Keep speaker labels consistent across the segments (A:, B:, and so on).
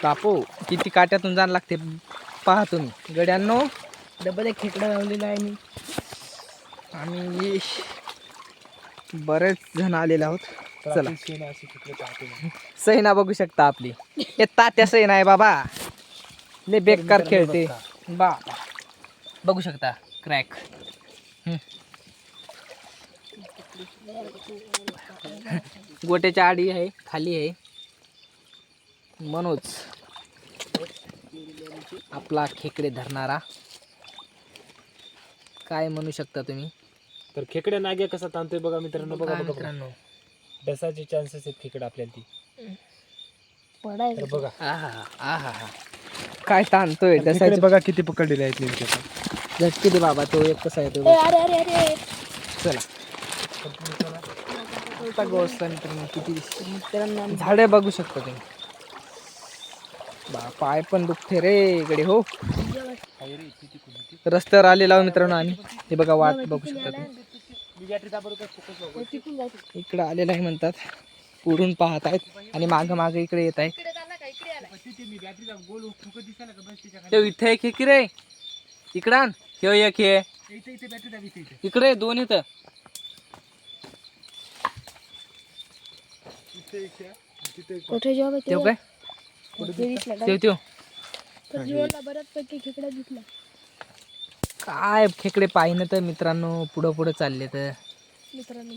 A: कापो किती काट्यातून जाण लागते पहा तुम्ही गड्यांनो. डबल एक खेकडा लावलेला आहे मी. आम्ही बरेच जण आलेले आहोत. चला सैना बघू शकता आपली. हे तात्या सैना आहे बाबा. लय बेकार खेळते बा. बघू शकता क्रॅक. गोट्याच्या आडी आहे खाली आहे. मनोज आपला खेकडे धरणारा. काय म्हणू शकता तुम्ही.
B: तर खेकड्या नाग्या कसा ताणतोय बघा मित्रांनो. बघा बघा
A: मित्रांनो
B: डसाचे चान्सेस आहेत खेकडा आपल्याला ती. तर बघा
A: आहा काय ताणतोय
B: खेकडे बघा किती पकडलेले आहेत नेमके.
A: झटके दे बाबा. तो एक कसा येतो चला. किती झाडे बघू शकता तुम्ही. पाय पण दुखते रे इकडे हो. रस्त्यावर आलेला मित्रांनो आम्ही. हे बघा वाट बघू शकता तुम्ही. इकडे आलेला आहे म्हणतात. पुढून पाहत आहेत आणि माग माग इकडे येत आहे. इथे एक की रे इकडं एक हे इकडे दोन येत.
C: कुठे जॉब
A: तेव काय तेव
C: बऱ्याचपैकी खेकडा दिसला.
A: काय खेकडे पाहिनं तर मित्रांनो पुढं पुढं चालले तर.
C: मित्रांनो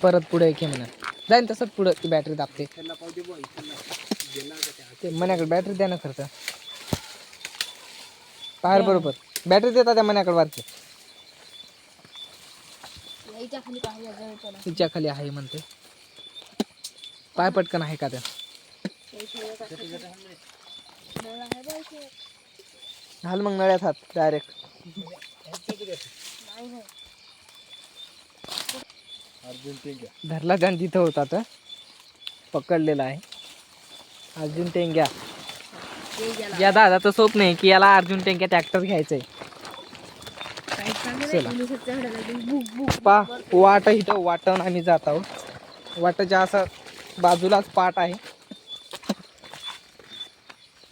A: परत पुढे एक म्हणा जाईन तसंच पुढं ती बॅटरी दाबते. ते मन्याकडे बॅटरी द्या ना खर्च. बाहेर बरोबर बॅटरी देता त्या मन्याकडे वारते. तिच्या खाली आहे म्हणते. पाय पटकन आहे का त्या. घाल मग नळ्यात हात डायरेक्ट. धरला त्यानं तिथं होता तर पकडलेला आहे. अर्जुन टेंग्या या दादाचं स्वप्न आहे की याला अर्जुन टेंग्या ट्रॅक्टर घ्यायचंय. पा वाट इथं वाटण आम्ही जात आहोत. वाटाच्या असं बाजूलाच पाट आहे.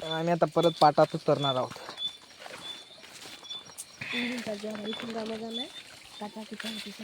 A: आम्ही आता परत पाटात उतरणार आहोत.